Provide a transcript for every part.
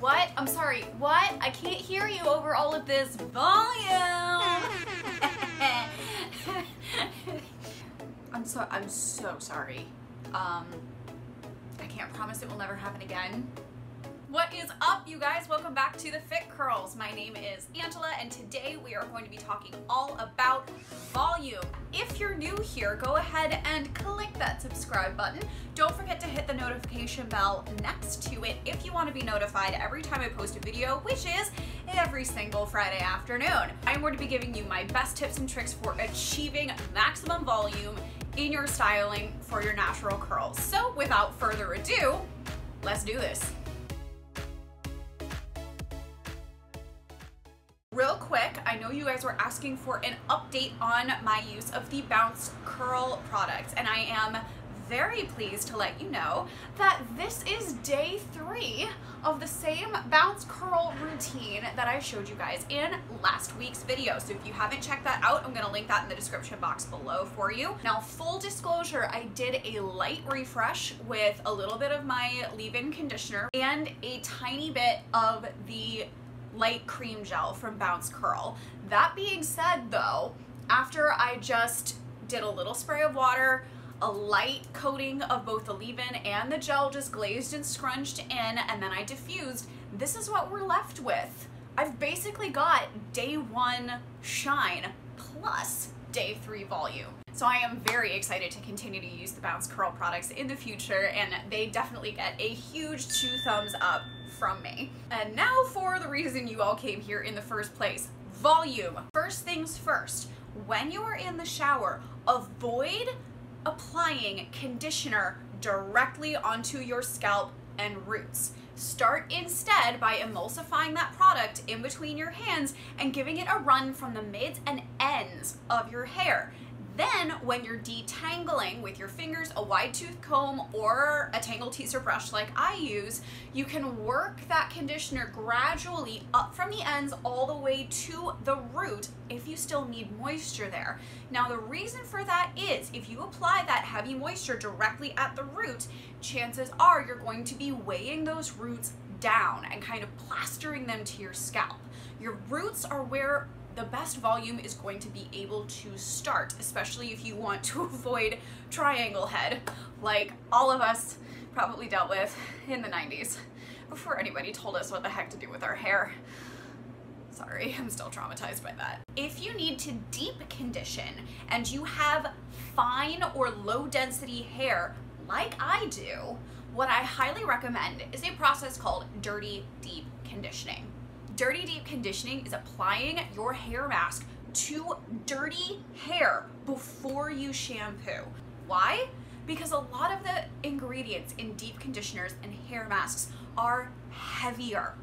What? I'm sorry, what? I can't hear you over all of this volume. I'm so sorry. I can't promise it will never happen again. What is up, you guys? Welcome back to the Fit Curls. My name is Angela, and today we are going to be talking all about volume. If you're new here, go ahead and click that subscribe button. Don't forget to hit the notification bell next to it if you want to be notified every time I post a video, which is every single Friday afternoon. I'm going to be giving you my best tips and tricks for achieving maximum volume in your styling for your natural curls. So without further ado, let's do this. Real quick, I know you guys were asking for an update on my use of the Bounce Curl product, and I am very pleased to let you know that this is day 3 of the same Bounce Curl routine that I showed you guys in last week's video. So if you haven't checked that out, I'm gonna link that in the description box below for you. Now, full disclosure, I did a light refresh with a little bit of my leave-in conditioner and a tiny bit of the light cream gel from Bounce Curl. That being said though, after I just did a little spray of water, a light coating of both the leave-in and the gel just glazed and scrunched in, and then I diffused, this is what we're left with. I've basically got day 1 shine plus day 3 volume. So I am very excited to continue to use the Bounce Curl products in the future, and they definitely get a huge 2 thumbs up from me. And now for the reason you all came here in the first place, volume. First things first, when you are in the shower, avoid applying conditioner directly onto your scalp and roots. Start instead by emulsifying that product in between your hands and giving it a run from the mids and ends of your hair. Then, when you're detangling with your fingers, a wide tooth comb, or a tangle teaser brush like I use, you can work that conditioner gradually up from the ends all the way to the root if you still need moisture there. Now, the reason for that is if you apply that heavy moisture directly at the root, chances are you're going to be weighing those roots down and kind of plastering them to your scalp. Your roots are where the best volume is going to be able to start, especially if you want to avoid triangle head like all of us probably dealt with in the 90s before anybody told us what the heck to do with our hair. Sorry, I'm still traumatized by that. If you need to deep condition and you have fine or low density hair like I do, what I highly recommend is a process called dirty deep conditioning. Dirty deep conditioning is applying your hair mask to dirty hair before you shampoo. Why? Because a lot of the ingredients in deep conditioners and hair masks are heavier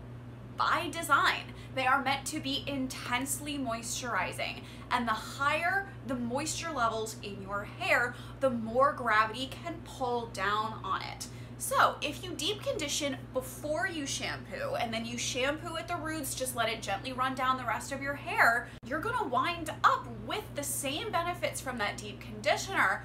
by design. They are meant to be intensely moisturizing, and the higher the moisture levels in your hair, the more gravity can pull down on it. So if you deep condition before you shampoo and then you shampoo at the roots, just let it gently run down the rest of your hair, you're gonna wind up with the same benefits from that deep conditioner,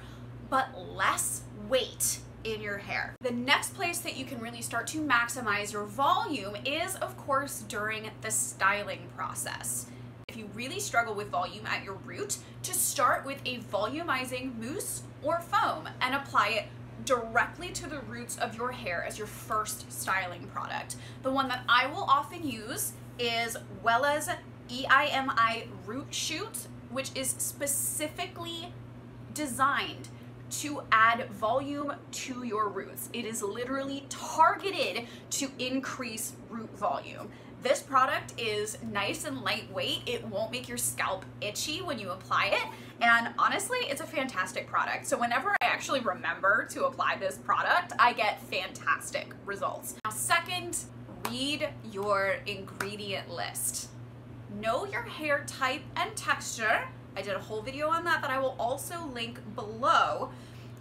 but less weight in your hair. The next place that you can really start to maximize your volume is, of course, during the styling process. If you really struggle with volume at your root, to start with a volumizing mousse or foam and apply it directly to the roots of your hair as your first styling product. The one that I will often use is Wella's EIMI Root Shoot, which is specifically designed to add volume to your roots. It is literally targeted to increase root volume. This product is nice and lightweight. It won't make your scalp itchy when you apply it. And honestly, it's a fantastic product. So whenever I actually remember to apply this product, I get fantastic results. Now, second, read your ingredient list. Know your hair type and texture. I did a whole video on that I will also link below.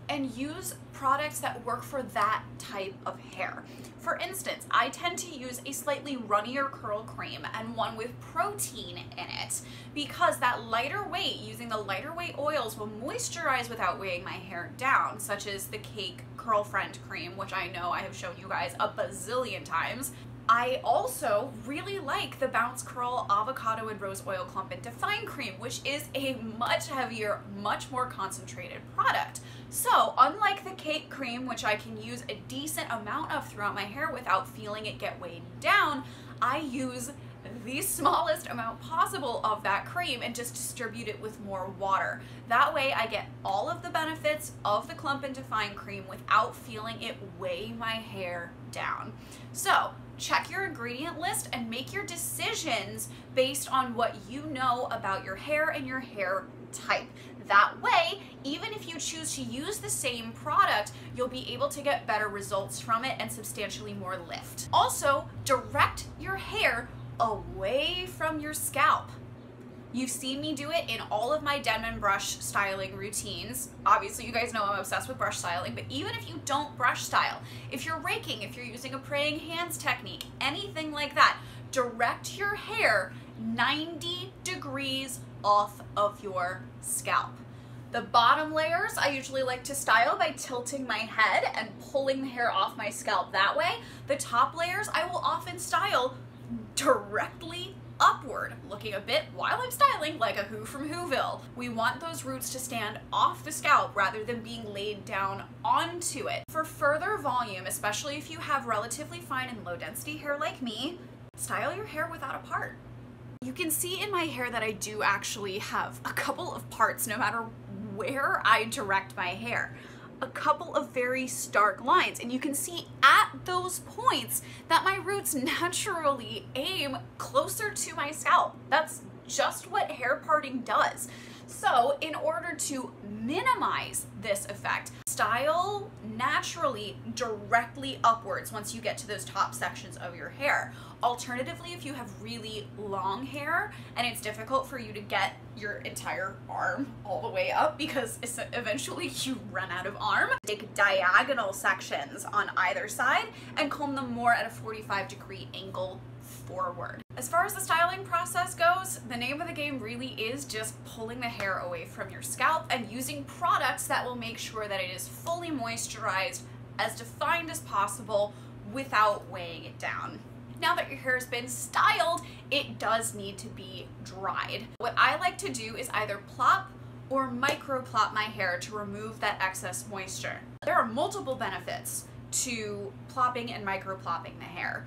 And use products that work for that type of hair. For instance, I tend to use a slightly runnier curl cream and one with protein in it because that lighter weight, using the lighter weight oils, will moisturize without weighing my hair down, such as the Cake Curl Friend cream, which I know I have shown you guys a bazillion times. I also really like the Bounce Curl Avocado and Rose Oil Clump and Define Cream, which is a much heavier, much more concentrated product. So unlike the Cake Cream, which I can use a decent amount of throughout my hair without feeling it get weighed down, I use the smallest amount possible of that cream and just distribute it with more water. That way I get all of the benefits of the Clump and Define Cream without feeling it weigh my hair down. So check your ingredient list and make your decisions based on what you know about your hair and your hair type. That way, even if you choose to use the same product, you'll be able to get better results from it and substantially more lift. Also, direct your hair away from your scalp. You've seen me do it in all of my Denman brush styling routines. Obviously, you guys know I'm obsessed with brush styling, but even if you don't brush style, if you're raking, if you're using a praying hands technique, anything like that, direct your hair 90 degrees off of your scalp. The bottom layers I usually like to style by tilting my head and pulling the hair off my scalp that way. The top layers I will often style directly upward, looking a bit while I'm styling like a Who from Whoville. We want those roots to stand off the scalp rather than being laid down onto it. For further volume, especially if you have relatively fine and low density hair like me, style your hair without a part. You can see in my hair that I do actually have a couple of parts no matter where I direct my hair. A couple of very stark lines, and you can see at those points that my roots naturally aim closer to my scalp. That's just what hair parting does. So in order to minimize this effect, style naturally directly upwards once you get to those top sections of your hair. Alternatively, if you have really long hair and it's difficult for you to get your entire arm all the way up because eventually you run out of arm, take diagonal sections on either side and comb them more at a 45-degree angle forward. As far as the styling process goes, the name of the game really is just pulling the hair away from your scalp and using products that will make sure that it is fully moisturized, as defined as possible, without weighing it down. Now that your hair has been styled, it does need to be dried. What I like to do is either plop or micro plop my hair to remove that excess moisture. There are multiple benefits to plopping and micro plopping the hair.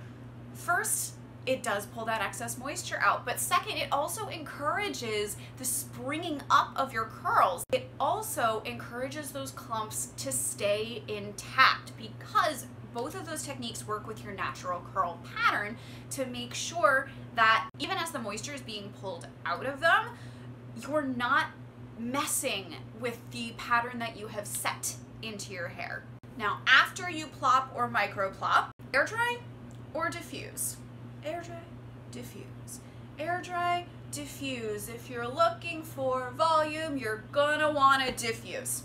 First, it does pull that excess moisture out, but second, it also encourages the springing up of your curls. It also encourages those clumps to stay intact because both of those techniques work with your natural curl pattern to make sure that even as the moisture is being pulled out of them, you're not messing with the pattern that you have set into your hair. Now, after you plop or micro plop, air dry or diffuse? Air dry, diffuse. Air dry, diffuse. If you're looking for volume, you're gonna wanna diffuse.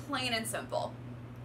Plain and simple.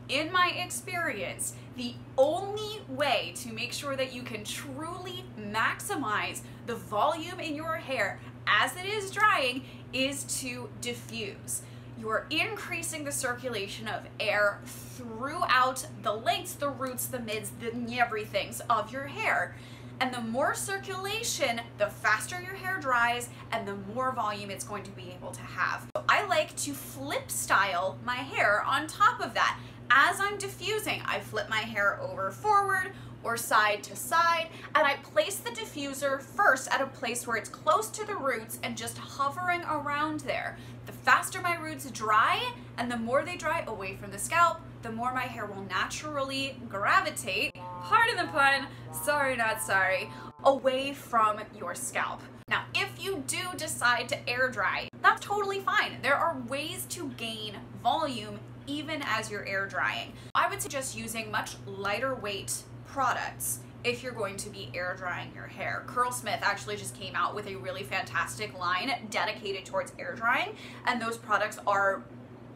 In my experience, the only way to make sure that you can truly maximize the volume in your hair as it is drying is to diffuse. You're increasing the circulation of air throughout the lengths, the roots, the mids, the everythings of your hair. And the more circulation, the faster your hair dries and the more volume it's going to be able to have. So I like to flip style my hair on top of that. As I'm diffusing, I flip my hair over forward or side to side, and I place the diffuser first at a place where it's close to the roots and just hovering around there. The faster my roots dry and the more they dry away from the scalp, the more my hair will naturally gravitate, pardon the pun, sorry not sorry, away from your scalp. Now, if you do decide to air dry, that's totally fine. There are ways to gain volume even as you're air drying. I would suggest using much lighter weight products if you're going to be air drying your hair. Curlsmith actually just came out with a really fantastic line dedicated towards air drying, and those products are,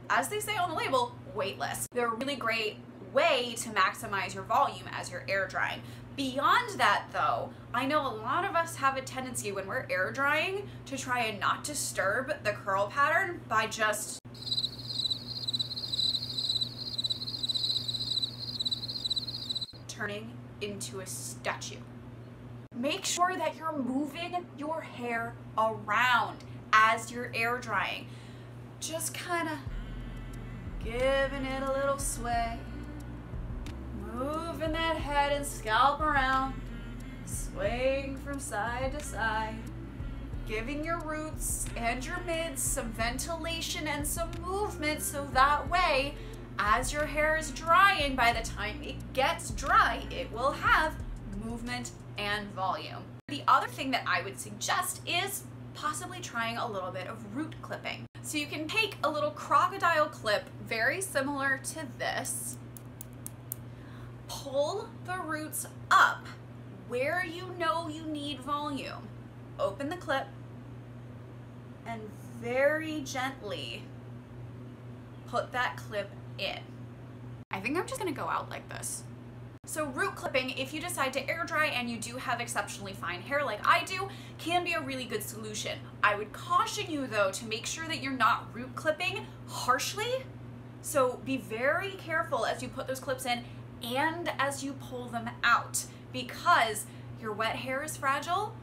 as they say on the label, weightless. They're a really great way to maximize your volume as you're air drying. Beyond that though, I know a lot of us have a tendency when we're air drying to try and not disturb the curl pattern by just turning into a statue. Make sure that you're moving your hair around as you're air drying. Just kind of giving it a little sway. Moving that head and scalp around, swaying from side to side, giving your roots and your mids some ventilation and some movement so that way, as your hair is drying, by the time it gets dry, it will have movement and volume. The other thing that I would suggest is possibly trying a little bit of root clipping. So you can take a little crocodile clip very similar to this, pull the roots up where you know you need volume. Open the clip and very gently put that clip in. I think I'm just gonna go out like this. So root clipping, if you decide to air dry and you do have exceptionally fine hair like I do, can be a really good solution. I would caution you though to make sure that you're not root clipping harshly. So be very careful as you put those clips in and as you pull them out, because your wet hair is fragile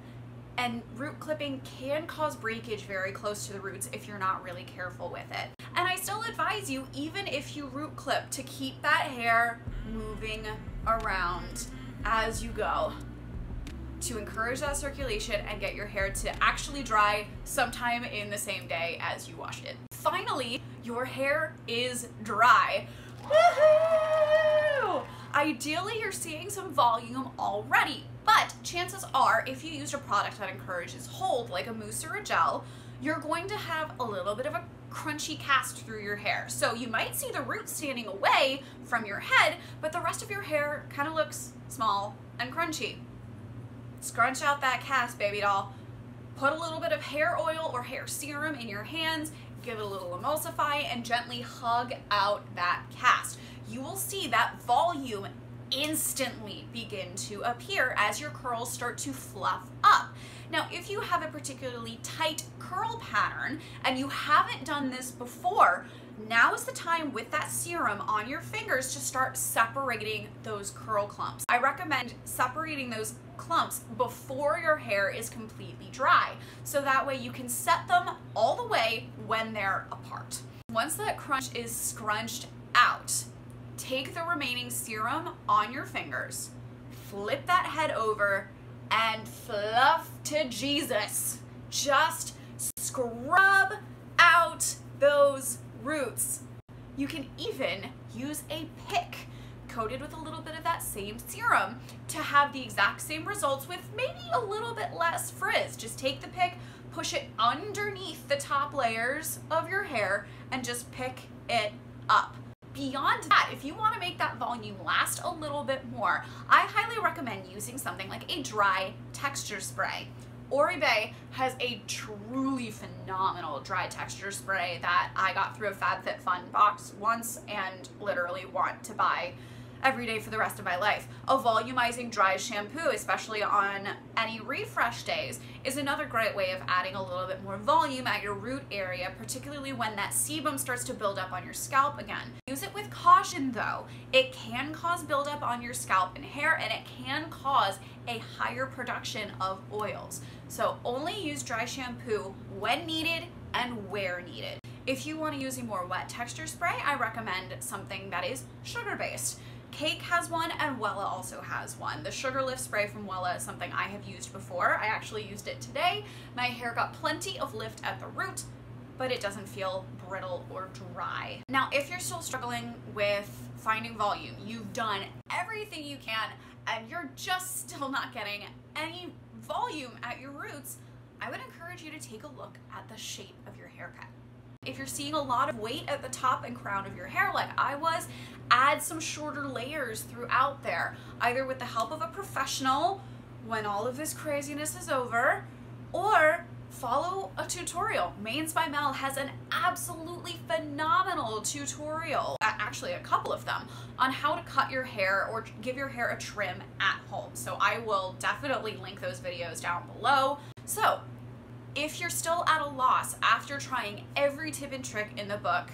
and root clipping can cause breakage very close to the roots if you're not really careful with it. And I still advise you, even if you root clip, to keep that hair moving around as you go to encourage that circulation and get your hair to actually dry sometime in the same day as you washed it. Finally, your hair is dry. Woohoo! Ideally, you're seeing some volume already, but chances are, if you used a product that encourages hold, like a mousse or a gel, you're going to have a little bit of a crunchy cast through your hair. So you might see the roots standing away from your head, but the rest of your hair kind of looks small and crunchy. Scrunch out that cast, baby doll. Put a little bit of hair oil or hair serum in your hands, give it a little emulsify, and gently hug out that cast. You will see that volume instantly begin to appear as your curls start to fluff up. Now, if you have a particularly tight curl pattern and you haven't done this before, now is the time with that serum on your fingers to start separating those curl clumps. I recommend separating those clumps before your hair is completely dry, so that way you can set them all the way when they're apart. Once that crunch is scrunched out, take the remaining serum on your fingers, flip that head over, and fluff to Jesus. Just scrub out those roots. You can even use a pick coated with a little bit of that same serum to have the exact same results with maybe a little bit less frizz. Just take the pick, push it underneath the top layers of your hair, and just pick it up. Beyond that, if you want to make that volume last a little bit more, I highly recommend using something like a dry texture spray. Oribe has a truly phenomenal dry texture spray that I got through a FabFitFun box once and literally want to buy every day for the rest of my life. A volumizing dry shampoo, especially on any refresh days, is another great way of adding a little bit more volume at your root area, particularly when that sebum starts to build up on your scalp again. Use it with caution though. It can cause buildup on your scalp and hair, and it can cause a higher production of oils. So only use dry shampoo when needed and where needed. If you want to use a more wet texture spray, I recommend something that is sugar-based. Cake has one and Wella also has one. The Sugar Lift spray from Wella is something I have used before. I actually used it today. My hair got plenty of lift at the root, but it doesn't feel brittle or dry. Now, if you're still struggling with finding volume, you've done everything you can and you're just still not getting any volume at your roots, I would encourage you to take a look at the shape of your haircut. If you're seeing a lot of weight at the top and crown of your hair like I was, add some shorter layers throughout there, either with the help of a professional when all of this craziness is over, or follow a tutorial. Mains by Mel has an absolutely phenomenal tutorial, actually a couple of them, on how to cut your hair or give your hair a trim at home. So I will definitely link those videos down below. So if you're still at a loss after trying every tip and trick in the book,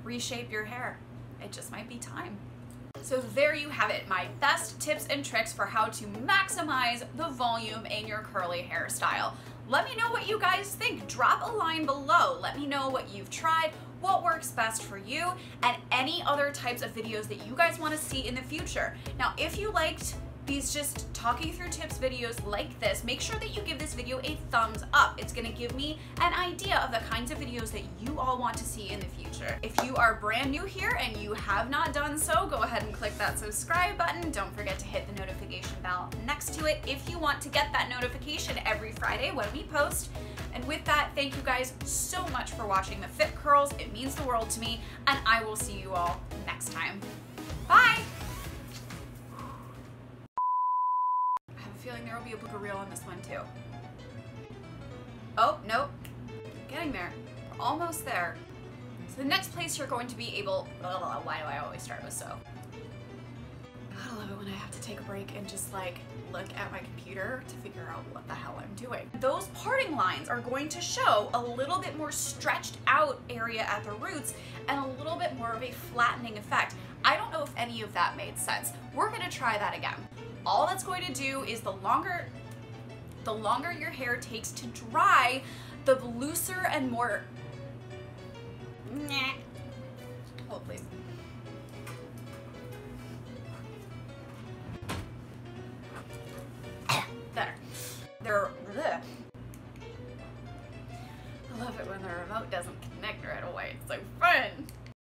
reshape your hair. It just might be time. So there you have it, my best tips and tricks for how to maximize the volume in your curly hairstyle. Let me know what you guys think. Drop a line below. Let me know what you've tried, what works best for you, and any other types of videos that you guys want to see in the future. Now, if you liked these just talking through tips videos like this, make sure that you give this video a thumbs up. It's gonna give me an idea of the kinds of videos that you all want to see in the future. If you are brand new here and you have not done so, go ahead and click that subscribe button. Don't forget to hit the notification bell next to it if you want to get that notification every Friday when we post. And with that, thank you guys so much for watching the Fit Curls. It means the world to me, and I will see you all next time. Bye! Feeling there will be a blooper reel on this one too. Oh, nope. Getting there. We're almost there. So the next place you're going to be able, why do I always start with so? I love it when I have to take a break and just like look at my computer to figure out what the hell I'm doing. Those parting lines are going to show a little bit more stretched out area at the roots and a little bit more of a flattening effect. I don't know if any of that made sense. We're gonna try that again. All that's going to do is the longer your hair takes to dry, the looser and more, hold please. Better. I love it when the remote doesn't connect right away.